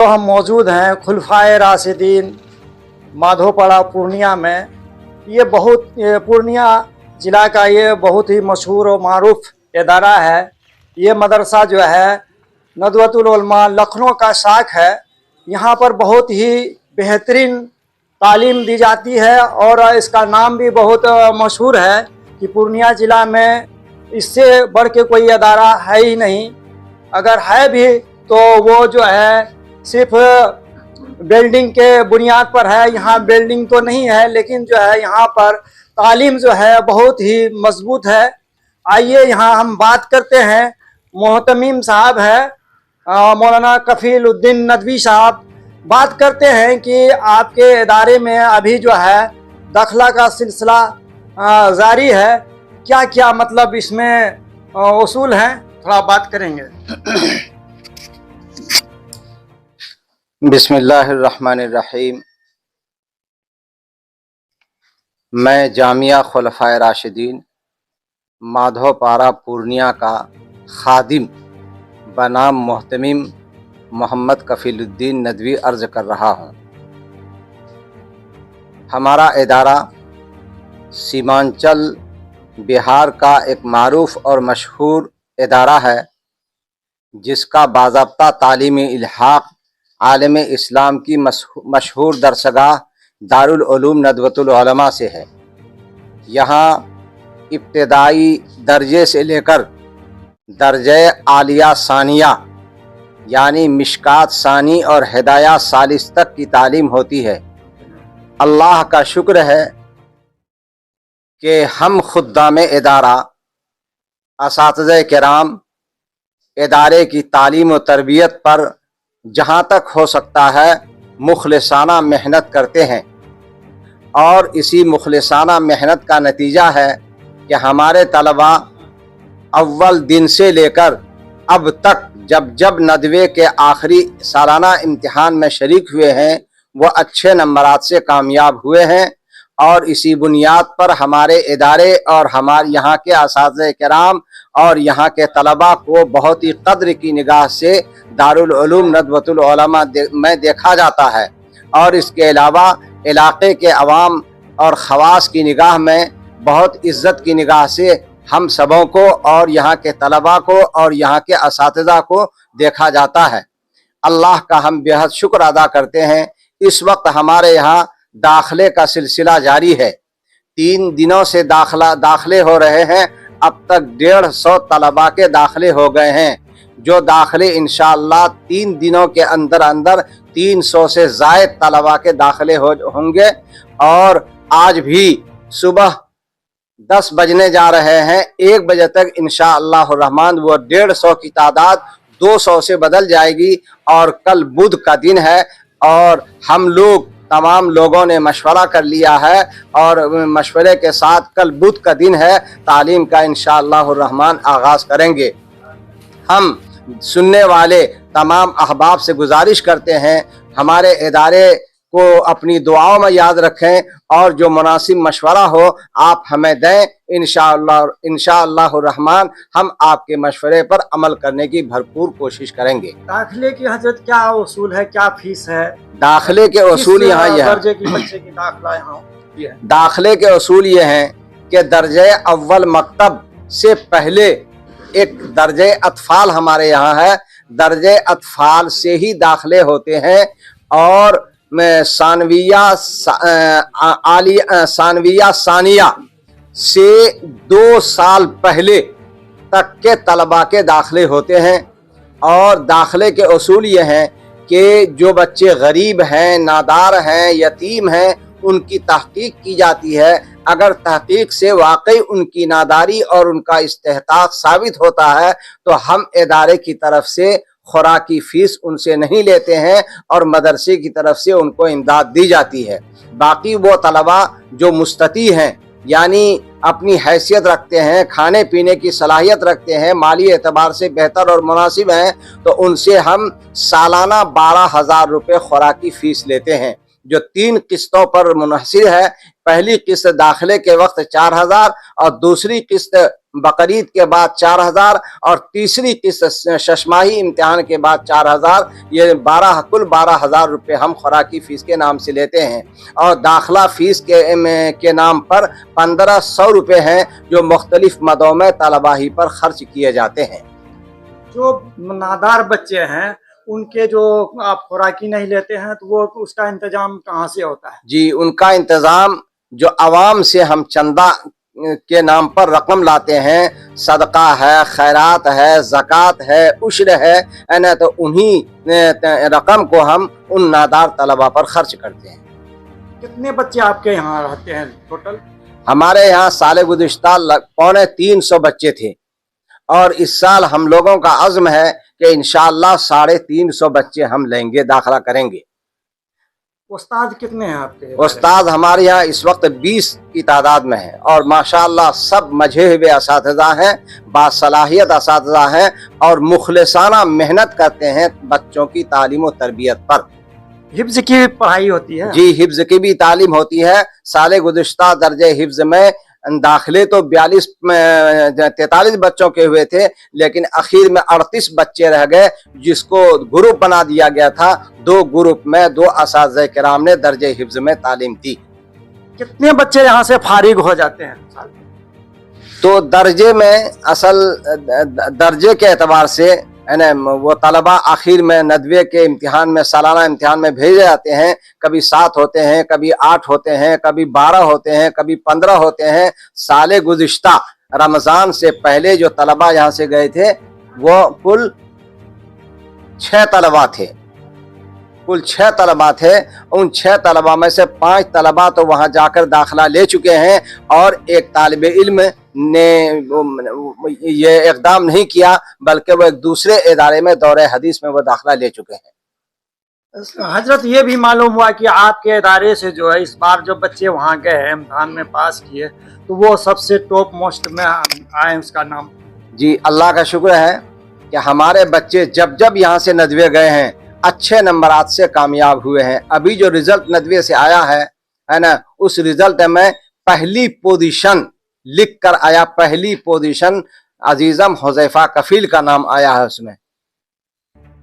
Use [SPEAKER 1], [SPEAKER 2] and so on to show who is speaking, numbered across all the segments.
[SPEAKER 1] तो हम मौजूद हैं खुलफाए राशिदीन माधोपाड़ा पूर्णिया में। ये पूर्णिया ज़िला का ये बहुत ही मशहूर और मारूफ इदारा है। ये मदरसा जो है नदवतुल उलमा लखनऊ का शाख है। यहाँ पर बहुत ही बेहतरीन तालीम दी जाती है और इसका नाम भी बहुत मशहूर है कि पूर्णिया ज़िला में इससे बढ़ के कोई अदारा है ही नहीं। अगर है भी तो वो जो है सिर्फ बिल्डिंग के बुनियाद पर है। यहाँ बिल्डिंग तो नहीं है, लेकिन जो है यहाँ पर तालीम जो है बहुत ही मजबूत है। आइए यहाँ हम बात करते हैं। मोहतमीम साहब है मौलाना कफील उद्दीन नदवी साहब। बात करते हैं कि आपके इदारे में अभी जो है दाखिला का सिलसिला जारी है, क्या क्या मतलब इसमें उसूल हैं, थोड़ा बात करेंगे।
[SPEAKER 2] बिस्मिल्लाहिर्रहमानिर्रहीम। मैं जामिया खुलफाए राशिदीन माधोपाड़ा पूर्णिया का खादिम बनाम मोहतमीम मोहम्मद कफीलुद्दीन नदवी अर्ज़ कर रहा हूँ। हमारा इदारा सीमांचल बिहार का एक मारूफ और मशहूर इदारा है, जिसका बाज़ाब्ता तालीमी इल्हाक़ आलम इस्लाम की मशहूर दरसगाह दारुल उलूम नदवतुल उलमा से है। यहाँ इब्तदाई दर्जे से लेकर दर्जे आलिया सानिया यानी मिशकात सानी और हिदाया सालिस तक की तालीम होती है। अल्लाह का शुक्र है कि हम खुद्दाम इदारा असातिज़े किराम इदारे की तालीम व तरबियत पर जहाँ तक हो सकता है मुखलिसाना मेहनत करते हैं, और इसी मुखलिसाना मेहनत का नतीजा है कि हमारे तलबा अव्वल दिन से लेकर अब तक जब नदवे के आखिरी सालाना इम्तिहान में शरीक हुए हैं वो अच्छे नंबरात से कामयाब हुए हैं। और इसी बुनियाद पर हमारे इदारे और हमारे यहाँ के असातिज़े किराम और यहाँ के तलबा को बहुत ही कद्र की निगाह से दारुल उलूम नदवतुल उलमा में देखा जाता है। और इसके अलावा इलाक़े के अवाम और ख़वास की निगाह में बहुत इज़्ज़त की निगाह से हम सबों को और यहाँ के तलबा को और यहाँ के असातिज़ा को देखा जाता है। अल्लाह का हम बेहद शुक्र अदा करते हैं। इस वक्त हमारे यहाँ दाखिले का सिलसिला जारी है। 3 दिनों से दाखिले हो रहे हैं। अब तक 150 तलबा के दाखिले हो गए हैं, जो दाखिले इंशाअल्लाह 3 दिनों के अंदर 300 से ज़ायद तलबा के दाखिले होंगे। और आज भी सुबह 10 बजने जा रहे हैं, 1 बजे तक इंशाअल्लाह रहमान वो 150 की तादाद 200 से बदल जाएगी। और कल बुध का दिन है और हम लोग तमाम लोगों ने मशवरा कर लिया है और मशवरे के साथ कल बुध का दिन है, तालीम का इंशाअल्लाह रहमान आगाज़ करेंगे। हम सुनने वाले तमाम अहबाब से गुजारिश करते हैं हमारे इदारे को अपनी दुआओं में याद रखें और जो मुनासिब मशवरा हो आप हमें दें। इंशाअल्लाह रहमान हम आपके मशवरे पर अमल करने की भरपूर कोशिश करेंगे।
[SPEAKER 1] दाखिले की हजरत क्या उसूल है, क्या फीस है?
[SPEAKER 2] दाखिले के उसूल यहाँ ये है,
[SPEAKER 1] दर्जे की बच्चे की दाखिला यहाँ
[SPEAKER 2] दाखिले के उसूल ये हैं कि दर्जे अव्वल मकतब से पहले एक दर्जे अतफाल हमारे यहाँ है। दर्जे अतफाल से ही दाखिले होते हैं और सानविया सानिया से 2 साल पहले तक के तलबा के दाखिले होते हैं। और दाखिले के उसूल ये हैं कि जो बच्चे गरीब हैं, नादार हैं, यतीम हैं, उनकी तहकीक की जाती है। अगर तहकीक से वाकई उनकी नादारी और उनका इस्तेहकाक साबित होता है तो हम इदारे की तरफ से खुराकी फीस उनसे नहीं लेते हैं और मदरसे की तरफ से उनको इमदाद दी जाती है। बाकी वो तलबा जो मुस्तती हैं यानी अपनी हैसियत रखते हैं, खाने पीने की सलाहियत रखते हैं, माली एतबार से बेहतर और मुनासिब हैं, तो उनसे हम सालाना 12,000 रुपये खुराकी फ़ीस लेते हैं। जो 3 किस्तों पर मुनहसिर है। पहली किस्त दाखिले के वक्त 4000 और दूसरी किस्त बकरीद के बाद 4000 और तीसरी किस्त शशमाही इम्तिहान के बाद 4000। ये कुल 12,000 रुपये हम खुराकी फ़ीस के नाम से लेते हैं और दाखिला फ़ीस के नाम पर 1500 रुपये हैं जो मुख्तलिफ मदों में तलबाही पर खर्च किए जाते हैं।
[SPEAKER 1] जो नादार बच्चे हैं उनके जो आप खुराकी नहीं लेते हैं तो वो उसका इंतजाम कहाँ से होता है?
[SPEAKER 2] जी, उनका इंतज़ाम जो अवाम से हम चंदा के नाम पर रकम लाते हैं, सदका है, खैरात है, ज़कात है, उश्र है ना, तो उन्हीं रकम को हम उन नादार तलबा पर खर्च करते हैं।
[SPEAKER 1] कितने बच्चे आपके यहाँ रहते हैं टोटल?
[SPEAKER 2] हमारे यहाँ साल गुज़िश्ता 350 बच्चे थे और इस साल हम लोगों का अज़्म है कि इंशाअल्लाह 350 बच्चे हम लेंगे, दाखिला करेंगे।
[SPEAKER 1] उस्ताद कितने हैं आपके?
[SPEAKER 2] उस्ताद हमारे यहाँ इस वक्त 20 की तादाद में है और माशाअल्लाह सब मजे हुए असातिज़ा हैं, बासलाहियत असातिज़ा हैं और मुखलिसाना मेहनत करते हैं बच्चों की तालीम और तरबियत पर।
[SPEAKER 1] हिफ्ज की पढ़ाई होती है?
[SPEAKER 2] जी, हिफ्ज की भी तालीम होती है। साल गुज़िश्ता दर्जे हिफ्ज में दाखिले तो 43 बच्चों के हुए थे, लेकिन आखिर में 38 बच्चे रह गए, जिसको ग्रुप बना दिया गया था। 2 ग्रुप में 2 असातिज़ा किराम ने दर्जे हिफ्ज में तालीम दी।
[SPEAKER 1] कितने बच्चे यहाँ से फारिग हो जाते हैं साल में?
[SPEAKER 2] तो दर्जे में असल दर्जे के एतबार से वो तलबा आखिर में नदवे के इम्तिहान में, सालाना इम्तिहान में भेजे जाते हैं। कभी 7 होते हैं, कभी 8 होते हैं, कभी 12 होते हैं, कभी 15 होते हैं। साल गुज़िश्ता रमज़ान से पहले जो तलबा यहाँ से गए थे वो कुल 6 तलबा थे। कुल 6 तलबा थे। उन 6 तलबा में से 5 तलबा तो वहाँ जाकर दाखिला ले चुके हैं और एक तालिब इल्म ने ये इक़दाम नहीं किया, बल्कि वो एक दूसरे इदारे में दौरे हदीस में वो दाखिला ले चुके हैं।
[SPEAKER 1] हजरत ये भी मालूम हुआ कि आपके इदारे से जो है इस बार जो बच्चे वहाँ गए हैं इम्तिहान में पास किए तो वो सबसे टॉप मोस्ट में आए, उसका नाम?
[SPEAKER 2] जी, अल्लाह का शुक्र है कि हमारे बच्चे जब जब यहाँ से नदवे गए हैं अच्छे नंबरात से कामयाब हुए हैं। अभी जो रिजल्ट नदवे से आया है ना, उस रिजल्ट में पहली पोजीशन लिख कर आया, पहली पोजीशन अजीज़म हुज़ैफा कफील का नाम आया है उसमें।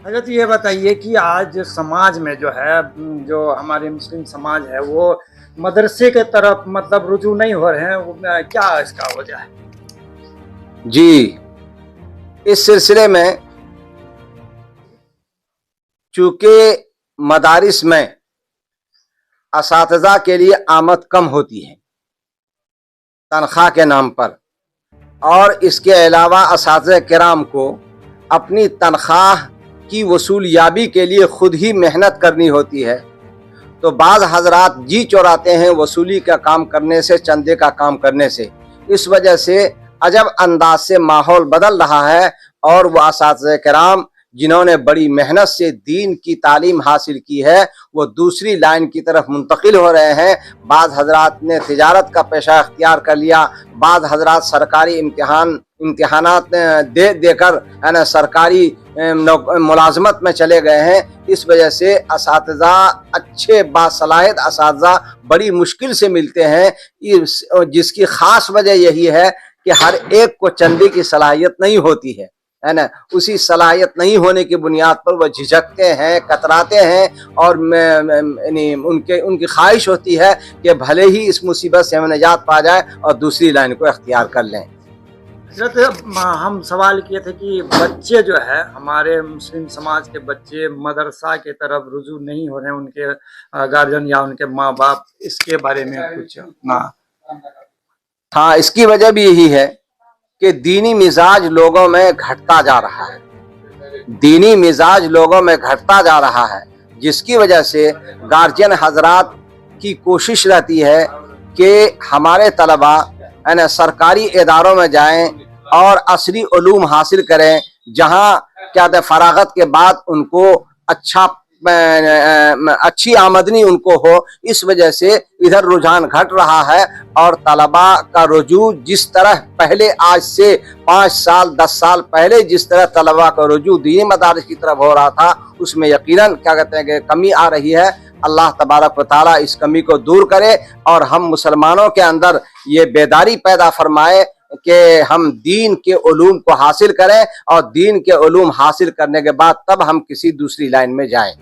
[SPEAKER 1] हजरत ये बताइए कि आज समाज में जो है, जो हमारे मुस्लिम समाज है वो मदरसे के तरफ मतलब रुजू नहीं हो रहे हैं, क्या इसका वजह है?
[SPEAKER 2] जी, इस सिलसिले में चूँकि मदारिस में असातिज़ा के लिए आमद कम होती है तनख्वाह के नाम पर, और इसके अलावा असातिज़ा किराम को अपनी तनख्वाह की वसूलियाबी के लिए खुद ही मेहनत करनी होती है। तो बाज़ हजरात जी चुराते हैं वसूली का काम करने से, चंदे का काम करने से। इस वजह से अजब अंदाज से माहौल बदल रहा है और वह असातिज़ा किराम जिन्होंने बड़ी मेहनत से दीन की तालीम हासिल की है वो दूसरी लाइन की तरफ मुंतकिल हो रहे हैं। बाज़ हजरात ने तिजारत का पेशा अख्तियार कर लिया, बाज़ हजरात सरकारी इम्तिहानात देकर है ना सरकारी मुलाजमत में चले गए हैं। इस वजह से असातिज़ा, अच्छे बासलाहियत असातिज़ा बड़ी मुश्किल से मिलते हैं, जिसकी ख़ास वजह यही है कि हर एक को चंदे की सलाहियत नहीं होती है ना। उसी सलाहियत नहीं होने की बुनियाद पर वो झिझकते हैं, कतराते हैं और उनकी ख्वाहिश होती है कि भले ही इस मुसीबत से हमें निजात पा जाए और दूसरी लाइन को अख्तियार कर लें।
[SPEAKER 1] हजरत हम सवाल किए थे कि बच्चे जो है हमारे मुस्लिम समाज के बच्चे मदरसा के तरफ रुजू नहीं हो रहे हैं, उनके गार्जियन या उनके माँ बाप, इसके बारे में कुछ ना?
[SPEAKER 2] हाँ, इसकी वजह भी यही है कि दीनी मिजाज लोगों में घटता जा रहा है। दीनी मिजाज लोगों में घटता जा रहा है, जिसकी वजह से गार्जियन हजरात की कोशिश रहती है कि हमारे तलबा है ना सरकारी इदारों में जाएं और असली उलूम हासिल करें, जहां क्या कहते फरागत के बाद उनको अच्छी आमदनी उनको हो। इस वजह से इधर रुझान घट रहा है और तलबा का रुजू जिस तरह पहले, आज से 5 साल 10 साल पहले जिस तरह तलबा का रुजू दीनी मदारिस की तरफ हो रहा था, उसमें यकीनन क्या कहते हैं कि कमी आ रही है। اللہ तबारक व तआला इस कमी को दूर करे और हम मुसलमानों के अंदर ये बेदारी पैदा फरमाए कि हम दीन के उलूम को हासिल करें और दीन के उलूम हासिल करने के बाद तब हम किसी दूसरी लाइन में जाएं।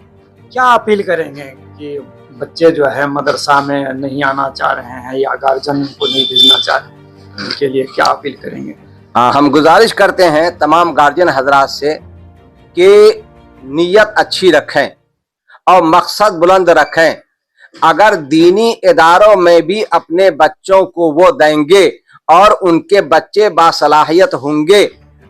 [SPEAKER 1] क्या अपील करेंगे कि बच्चे जो है मदरसा में नहीं आना चाह रहे हैं या गार्जियन को नहीं भेजना चाह रहे हैं, उनके लिए क्या अपील करेंगे?
[SPEAKER 2] हाँ, हम गुजारिश करते हैं तमाम गार्जियन हजरात से कि नीयत अच्छी रखें और मकसद बुलंद रखें। अगर दीनी इदारों में भी अपने बच्चों को वो देंगे और उनके बच्चे बासलाहियत होंगे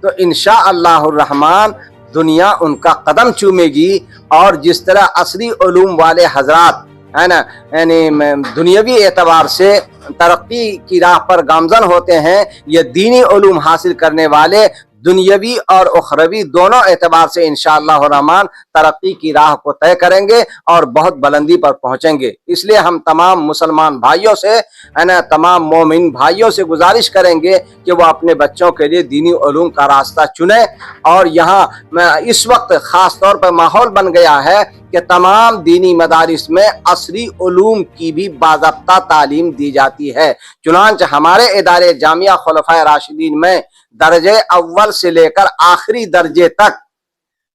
[SPEAKER 2] तो इंशाअल्लाहुर रहमान दुनिया उनका कदम चूमेगी और जिस तरह असली उलूम वाले हजरात है ना, यानी दुनियावी एतबार से तरक्की की राह पर गामजन होते हैं, ये दीनी उलूम हासिल करने वाले दुनियावी और उखरवी दोनों एतबार से इंशाअल्लाह रहमान तरक्की की राह को तय करेंगे और बहुत बुलंदी पर पहुंचेंगे। इसलिए हम तमाम मुसलमान भाइयों से है ना, तमाम मोमिन भाइयों से गुजारिश करेंगे कि वो अपने बच्चों के लिए दीनी उलूम का रास्ता चुने। और यहाँ इस वक्त ख़ास तौर पर माहौल बन गया है कि तमाम दीनी मदारिस में असली उलूम की भी बाज़ाब्ता तालीम दी जाती है। चुनांच हमारे इदारे जामिया खुलफाए राशिदीन में दर्जे अव्वल से लेकर आखिरी दर्जे तक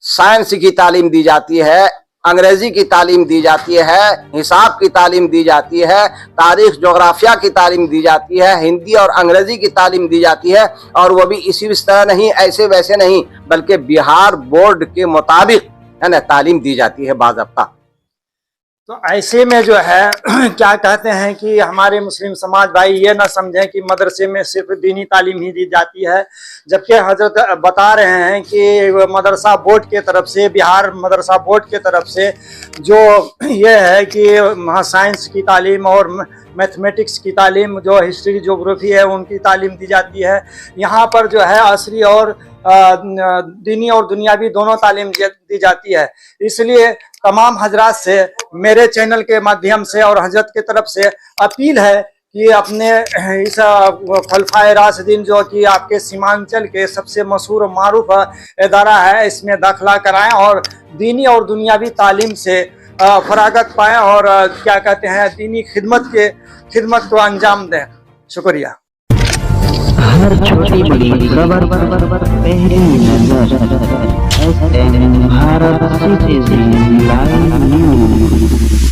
[SPEAKER 2] साइंस की तालीम दी जाती है, अंग्रेजी की तालीम दी जाती है, हिसाब की तालीम दी जाती है, तारीख जोग्राफिया की तालीम दी जाती है, हिंदी और अंग्रेजी की तालीम दी जाती है। और वो भी इस तरह नहीं, ऐसे वैसे नहीं, बल्कि बिहार बोर्ड के मुताबिक है ना तालीम दी जाती है बाज़ाब्ता।
[SPEAKER 1] तो ऐसे में जो है क्या कहते हैं कि हमारे मुस्लिम समाज भाई ये ना समझें कि मदरसे में सिर्फ दीनी तालीम ही दी जाती है, जबकि हजरत बता रहे हैं कि मदरसा बोर्ड के तरफ से, बिहार मदरसा बोर्ड के तरफ से जो ये है कि वहाँ साइंस की तालीम और मैथमेटिक्स की तालीम, जो हिस्ट्री ज्योग्राफी है उनकी तालीम दी जाती है। यहाँ पर जो है असली और दीनी और दुनियावी दोनों तालीम दी जाती है। इसलिए तमाम हजरात से मेरे चैनल के माध्यम से और हजरत की तरफ से अपील है कि अपने इस खुलफाए राशिदीन जो कि आपके सीमांचल के सबसे मशहूर और मारूफ इदारा है, इसमें दाखिला कराएं और दीनी और दुनियावी तालीम से फरागत पाएं और क्या कहते हैं दीनी खिदमत को अंजाम दें। शुक्रिया।
[SPEAKER 3] हर छोटी बड़ी खबर पहली नजर SN Bharat citizen live news.